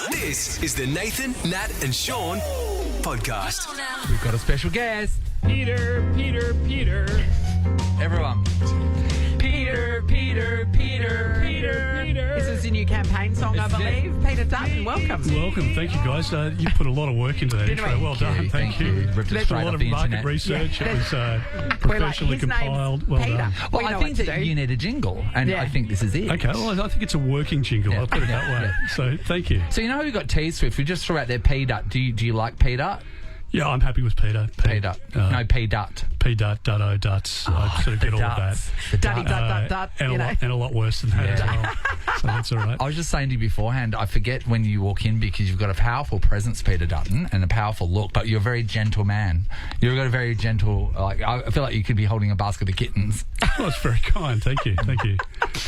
This is the Nathan, Nat and Sean podcast. We've got a special guest. Peter. Everyone. Peter. This is your new campaign song, I believe. Peter Dutton, welcome. Welcome. Thank you, guys. You put a lot of work into that Didn't intro. we? Well done. Thank you. Ripped it A straight lot off of the market internet. research. Yeah. It was We're like, professionally his name's compiled. Well Peter. done. Well, We I know think what to that do. you need a jingle, and Yeah. I think this is it. Okay, well, I think it's a working jingle. I'll put it that way. So, thank you. So you know who got teased Swift? We just threw out there P-Dutt. Do you like P-Dutt? Yeah, I'm happy with Peter. P-Dutt. No, P-Dutt. P-Dutt, Dutto, Duts. I sort of get all of that. The Dutty Dutt. Dut, And, you know. and a lot worse than that as well. So that's all right. I was just saying to you beforehand, I forget when you walk in because you've got a powerful presence, Peter Dutton, and a powerful look, but you're a very gentle man. You've got a very gentle, I feel like you could be holding a basket of kittens. Oh, that's very kind. Thank you. Thank you.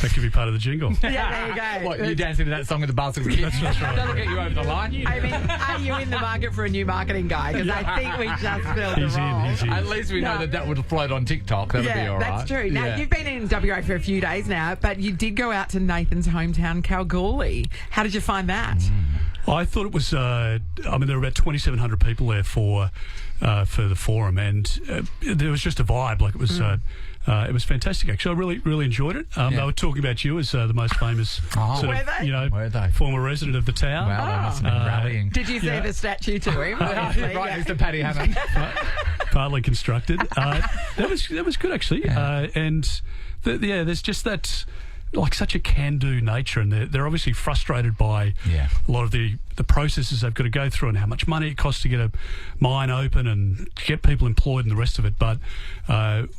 That could be part of the jingle. Yeah, there you go. What, you dancing to that song with the basket of kittens? That's right. That'll get you over the line. I mean, are you in the market for a new marketing guy? Because I think we just filled the He's role. in. He's in. At least we know that would float on TikTok. That'll be all right. That's true. Now, Yeah. you've been in WA for a few days now, but you did go out to Nathan's hometown, Kalgoorlie. How did you find that? I thought it was. There were about 2,700 people there for the forum, and there was just a vibe. Like it was fantastic. Actually, I really enjoyed it. They were talking about you as the most famous, Were they? Were they? former resident of the town. Wow, they must have been rallying. Did you see the statue to him? Obviously, Right yeah. next to Paddy Hammond. Partly constructed. That was good actually. There's just that. Like such a can-do nature, and they're obviously frustrated by a lot of the processes they've got to go through and how much money it costs to get a mine open and get people employed and the rest of it. But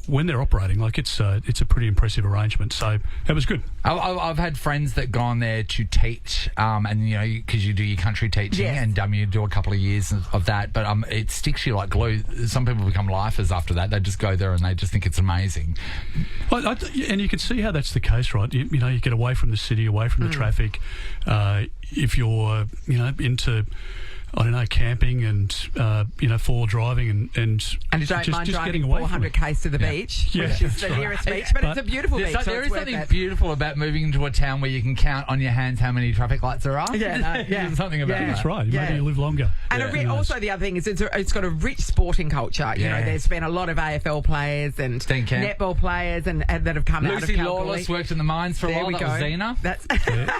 when they're operating, like it's a pretty impressive arrangement. So it was good. I've had friends that gone there to teach, and you know, because you do your country teaching, Yes. and you do a couple of years of that, but it sticks you like glue. Some people become lifers after that. They just go there and they just think it's amazing. And you can see how that's the case, right? You know, you get away from the city, away from the traffic. If you're, into, I don't know, camping and, four-wheel driving and And you don't just mind getting driving away from 400 it. k's to the beach, Yeah, which is that's the right. nearest beach, but it's a beautiful beach. So There it's is worth something it. beautiful about moving into a town where you can count on your hands how many traffic lights there are. Yeah, no, yeah. There's something about Yeah. that. That's right. Yeah. Maybe you live longer. And also the other thing is it's got a rich sporting culture. You know, Yeah. there's been a lot of AFL players and Steen Camp. netball players and that have come out of Lucy Kalgoorlie. Lawless worked in the mines for a There while. we That go. was Zena. That's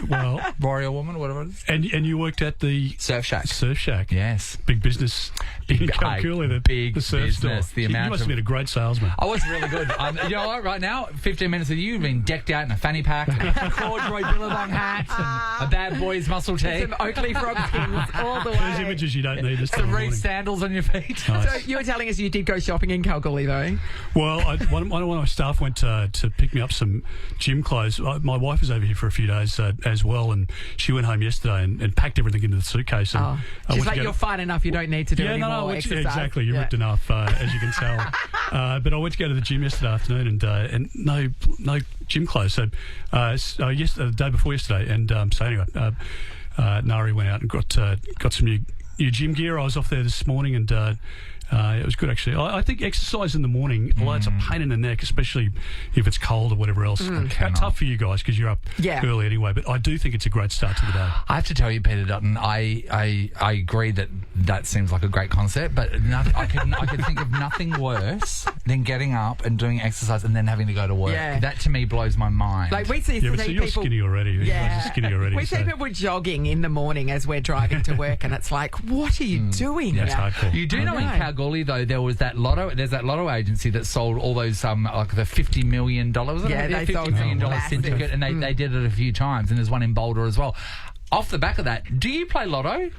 Well, Warrior woman, whatever it is. and you worked at the Surf Shack. Surf Shack. Yes. Big business in Kalgoorlie, the big surf business, store. the You amount must have of- been a great salesman. I was really good. You know what? Right now, 15 minutes of you being decked out in a fanny pack, a corduroy billabong hat, and a bad boy's muscle tee, some Oakley frog skins all the Those way. images you don't need this time some of Reef morning. sandals on your feet. So you were telling us you did go shopping in Kalgoorlie though. Well, one of my staff went to pick me up some gym clothes. My wife was over here for a few days as well, and she went home yesterday and packed everything into the suitcase. And I She's went to like, go you're fine enough, you don't need to do any more exercise. exactly. You're ripped enough, as you can tell. But I went to go to the gym yesterday afternoon, and no gym clothes. So, the day before yesterday, and so anyway, Nari went out and got some new gym gear. I was off there this morning, and it was good actually. I think exercise in the morning, although it's a pain in the neck, especially if it's cold or whatever else. That's tough for you guys because you're up early anyway. But I do think it's a great start to the day. I have to tell you, Peter Dutton, I agree that seems like a great concept, but I could think of nothing worse than getting up and doing exercise and then having to go to work. Yeah. That to me blows my mind. Like we see Yeah, but so you're people skinny already. You guys are skinny already. We see so- people jogging in the morning as we're driving to work, and it's like, what are you doing? That's hardcore. You do know in Kalgoorlie though there was that lotto. There's that lotto agency that sold all those like the $50 million. Was it? Yeah, they $50 sold million massive. syndicate, and they did it a few times. And there's one in Boulder as well. Off the back of that, do you play lotto?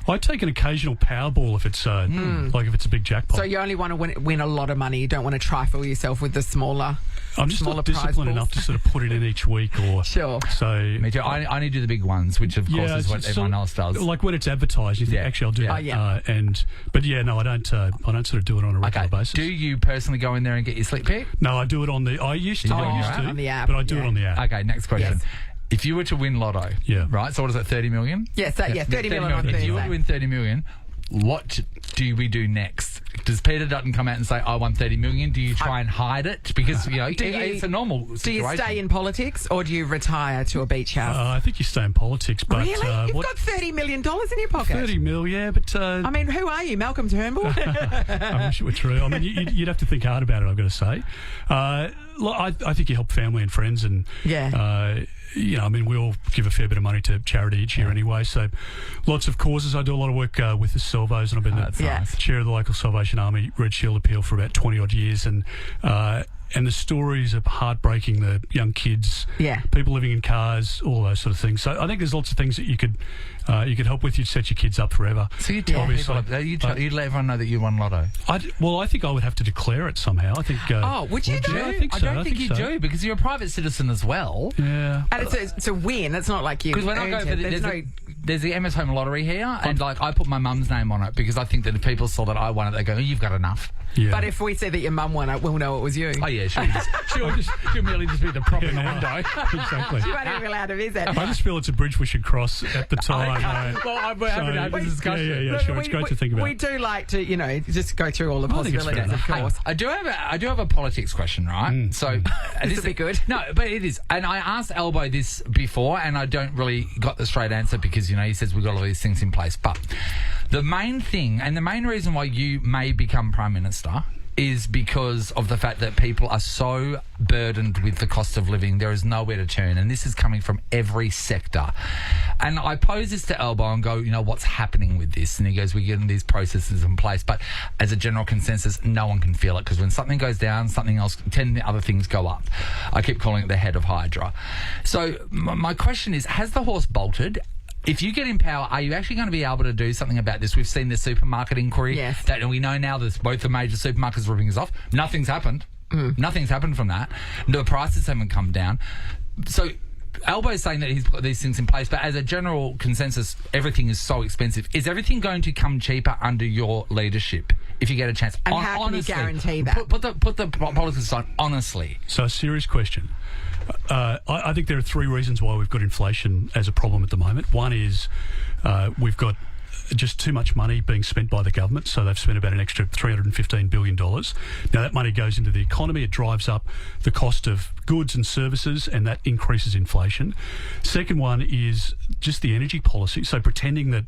I take an occasional Powerball if it's like if it's a big jackpot. So you only want to win a lot of money. You don't want to trifle yourself with the smaller. I'm just smaller not prize disciplined pools. enough to sort of put it in each week or Sure. So Me too. I only do the big ones, which of course is what it's everyone sort else of- does. Like when it's advertised, you think actually I'll do Yeah. that. Oh, yeah. I don't sort of do it on a regular basis. Do you personally go in there and get your sleep pick? No, I do it on the. I used to. You do it on I your used app? to On the app, but I do yeah. it on the app. Okay, next question. Yes. If you were to win lotto, right? So what is it, 30 million? Yes, 30 million on If you were to Thursday. win 30 million, what do we do next? Does Peter Dutton come out and say, I won 30 million? Do you try and hide it? Because, it's a normal situation. Do you stay in politics or do you retire to a beach house? I think you stay in politics. But, really? You've got $30 million in your pocket? 30 mil, yeah, but... I mean, who are you, Malcolm Turnbull? I wish it were true. I mean, you'd have to think hard about it, I've got to say. I think you help family and friends and... Yeah. We all give a fair bit of money to charity each year anyway, so lots of causes. I do a lot of work with the Salvos, and I've been the chair of the local Salvation Army Red Shield appeal for about 20-odd years, and the stories are heartbreaking, the young kids, people living in cars, all those sort of things. So I think there's lots of things that you could help with. You'd set your kids up forever. So you tell people, you'd let everyone know that you won lotto? I think I would have to declare it somehow. I think. Would you? Yeah, I think so. I don't think you do, because you're a private citizen as well. Yeah. And it's a win. It's not like you. Because when I go for there's the MS Home Lottery here, and I put my mum's name on it because I think that if people saw that I won it, they go, "You've got enough." Yeah. But if we say that your mum won it, we'll know it was you. Oh yeah, she'll merely just be the prop in the window. Exactly. She won't even be allowed to visit. I just feel it's a bridge we should cross at the time. I'm happy to have this discussion. Yeah, sure. It's great to think about. We do like to, just go through all the possibilities, of course. I do have a politics question, right? So this will be good. No, but it is. And I asked Elbow this before, and I don't really got the straight answer because he says we've got all these things in place. But the main thing and the main reason why you may become Prime Minister is because of the fact that people are so burdened with the cost of living. There is nowhere to turn, and this is coming from every sector. And I pose this to Elbow and go, what's happening with this? And he goes, we're getting these processes in place. But as a general consensus, no one can feel it, because when something goes down, something else, 10 other things go up. I keep calling it the head of Hydra. So my question is, has the horse bolted? If you get in power, are you actually going to be able to do something about this? We've seen the supermarket inquiry. Yes. And we know now that both the major supermarkets are ripping us off. Nothing's happened. Nothing's happened from that. The prices haven't come down. So Elbow's saying that he's put these things in place, but as a general consensus, everything is so expensive. Is everything going to come cheaper under your leadership if you get a chance? And how can you guarantee that? Put the politics aside, honestly. So a serious question. I think there are three reasons why we've got inflation as a problem at the moment. One is we've got just too much money being spent by the government, so they've spent about an extra $315 billion. Now, that money goes into the economy, it drives up the cost of goods and services, and that increases inflation. Second one is just the energy policy, so pretending that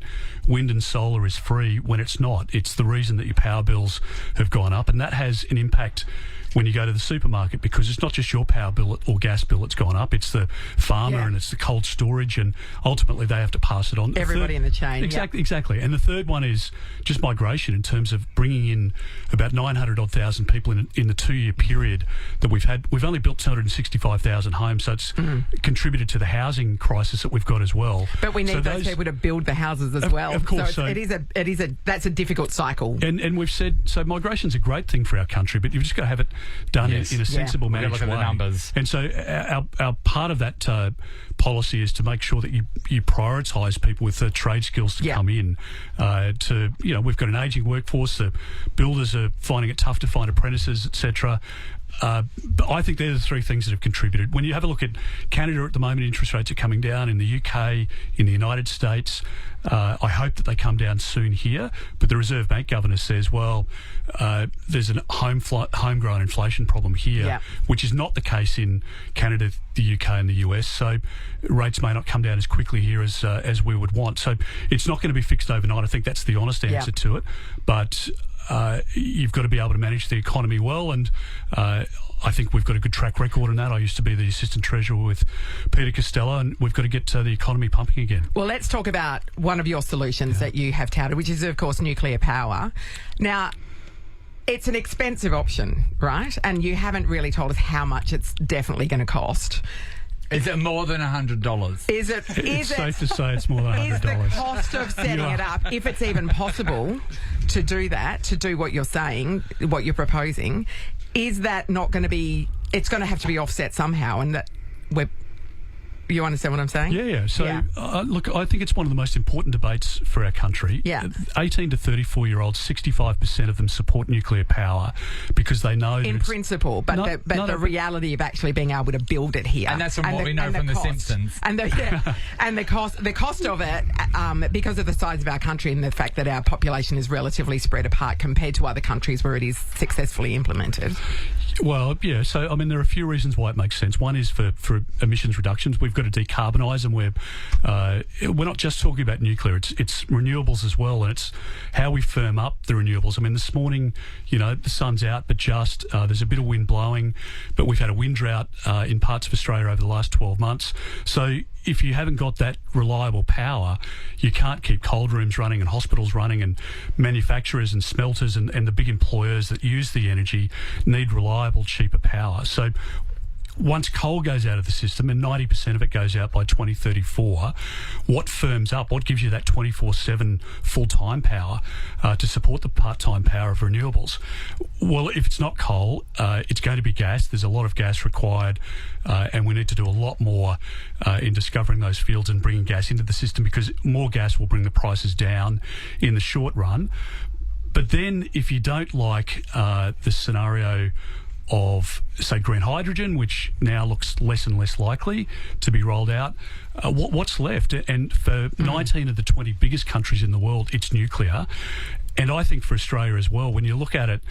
wind and solar is free when it's not. It's the reason that your power bills have gone up, and that has an impact when you go to the supermarket, because it's not just your power bill or gas bill that's gone up, it's the farmer and it's the cold storage, and ultimately they have to pass it on. Everybody in the chain. Exactly. And the third one is just migration, in terms of bringing in about 900,000 people in the 2-year period that we've had. We've only built 265,000 homes, so it's contributed to the housing crisis that we've got as well. But we need those people to build the houses as well. Of course. So that's a difficult cycle. And we've said, so migration's a great thing for our country, but you've just got to have it done in a sensible, managed way. Look at the numbers. And so our part of that policy is to make sure that you prioritise people with the trade skills to come in. We've got an ageing workforce. The builders are finding it tough to find apprentices, etc. But I think they're the three things that have contributed. When you have a look at Canada at the moment, interest rates are coming down. In the UK, in the United States, I hope that they come down soon here. But the Reserve Bank governor says, there's an homegrown inflation problem here, which is not the case in Canada, the UK and the US. So rates may not come down as quickly here as we would want. So it's not going to be fixed overnight. I think that's the honest answer to it. But you've got to be able to manage the economy well, and I think we've got a good track record in that. I used to be the Assistant Treasurer with Peter Costello, and we've got to get the economy pumping again. Well, let's talk about one of your solutions that you have touted, which is, of course, nuclear power. Now, it's an expensive option, right? And you haven't really told us how much it's definitely going to cost. Is it more than $100? It's safe to say it's more than $100. Is the cost of setting it up, if it's even possible to do that, to do what you're saying, what you're proposing, is that not going to be... It's going to have to be offset somehow, and that You understand what I'm saying? Yeah. So, look, I think it's one of the most important debates for our country. Yeah. 18 to 34-year-olds, 65% of them support nuclear power because they know In principle, but the reality of actually being able to build it here. And that's from what we know from The Simpsons. And the cost of it, because of the size of our country and the fact that our population is relatively spread apart compared to other countries where it is successfully implemented. Well, yeah. So, I mean, there are a few reasons why it makes sense. One is for emissions reductions. We've got to decarbonise, and we're not just talking about nuclear. It's renewables as well, and it's how we firm up the renewables. I mean, this morning, the sun's out, but just there's a bit of wind blowing, but we've had a wind drought in parts of Australia over the last 12 months. So, if you haven't got that reliable power, you can't keep cold rooms running and hospitals running, and manufacturers and smelters and the big employers that use the energy need reliable, cheaper power. So once coal goes out of the system, and 90% of it goes out by 2034, what firms up, what gives you that 24/7 full-time power to support the part-time power of renewables? Well, if it's not coal, it's going to be gas. There's a lot of gas required, and we need to do a lot more in discovering those fields and bringing gas into the system, because more gas will bring the prices down in the short run. But then if you don't like the scenario of, say, green hydrogen, which now looks less and less likely to be rolled out, what's left? And for 19 of the 20 biggest countries in the world, it's nuclear. And I think for Australia as well, when you look at it,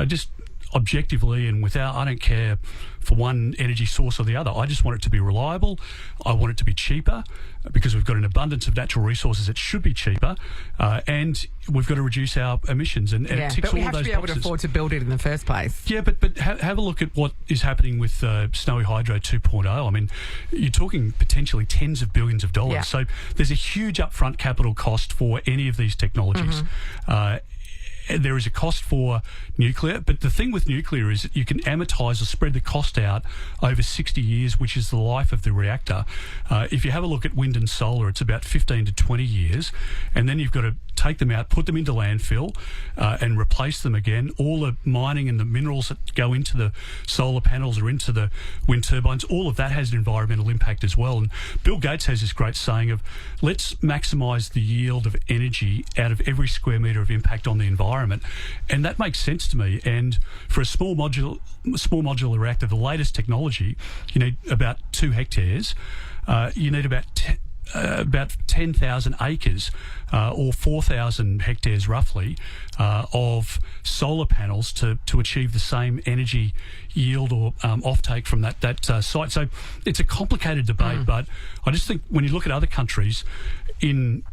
just objectively and I don't care for one energy source or the other. I just want it to be reliable. I want it to be cheaper, because we've got an abundance of natural resources. It should be cheaper, and we've got to reduce our emissions. And it ticks all of those boxes. But we have to be able to afford to build it in the first place. Yeah, but have a look at what is happening with Snowy Hydro 2.0. I mean, you're talking potentially tens of billions of dollars. Yeah. So there's a huge upfront capital cost for any of these technologies. There is a cost for nuclear, but the thing with nuclear is that you can amortise or spread the cost out over 60 years, which is the life of the reactor. If you have a look at wind and solar, it's about 15 to 20 years, and then you've got to take them out, put them into landfill, and replace them again. All the mining and the minerals that go into the solar panels or into the wind turbines, all of that has an environmental impact as well. And Bill Gates has this great saying of, let's maximise the yield of energy out of every square metre of impact on the environment. And that makes sense to me. And for a small modular reactor, the latest technology, you need about 2 hectares. You need about 10,000 acres, or 4,000 hectares roughly, of solar panels to achieve the same energy yield or offtake from that site. So it's a complicated debate, but I just think when you look at other countries, in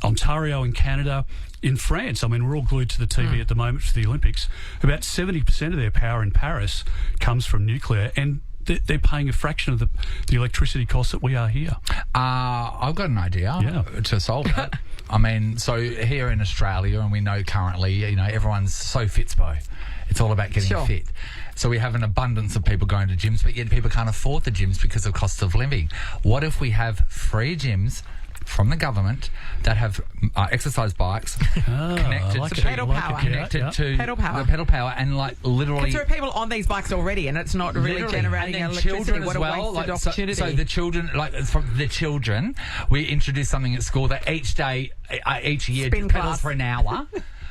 Ontario in Canada, in France, I mean, we're all glued to the TV at the moment for the Olympics. About 70% of their power in Paris comes from nuclear, and they're paying a fraction of the electricity costs that we are here. I've got an idea to solve it. I mean, so here in Australia, and we know currently, everyone's so fitspo. It's all about getting fit. So we have an abundance of people going to gyms, but yet people can't afford the gyms because of cost of living. What if we have free gyms from the government that have exercise bikes connected to pedal power, the pedal power, and literally. Because there are people on these bikes already, and it's not really generating electricity. What a wasted opportunity! So the children, from the children, we introduce something at school that each year pedals for an hour.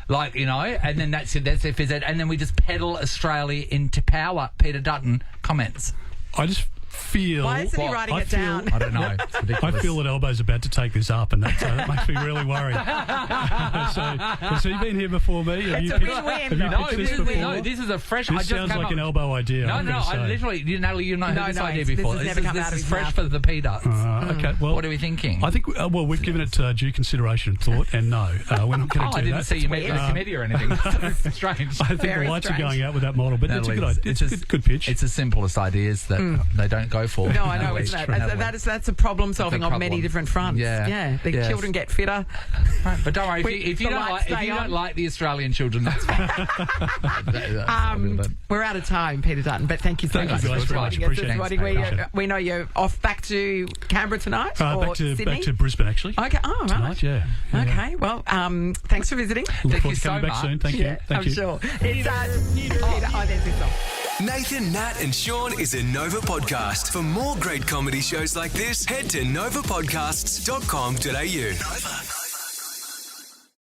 And then that's their phys ed, and then we just pedal Australia into power. Peter Dutton comments. I just feel. Why isn't he writing it down? I don't know. It's ridiculous. I feel that Elbo's about to take this up, and that makes me really worried. So you've been here before me. Have you pitched this before? No, this is a fresh. This sounds like an Elbo idea. No. I literally, Natalie, you've not heard this idea before. This is fresh for the P-Dutts. Okay. Well, what are we thinking? I think. We've given it due consideration and thought, and no, we're not going to do that. I didn't see you meet the committee or anything. That's strange. I think the lights are going out with that model, but it's a good idea. It's a good pitch. It's the simplest ideas that they don't go for. No, I know, isn't it? That's a problem solving on many different fronts. Yeah. The children get fitter. Right, but don't worry, if you don't like the Australian children, that's fine. We're out of time, Peter Dutton, but thank you so much. Thank you guys very much. Appreciate it. We know you're off back to Canberra tonight, or Sydney? Back to Brisbane, actually. Okay. Oh, right. Tonight, yeah. Okay. Well, thanks for visiting. Look forward to coming back soon. Thank you. I'm sure. It's Peter. Oh, there's this song. Nathan, Nat and Sean is a Nova podcast. For more great comedy shows like this, head to novapodcasts.com.au. Nova.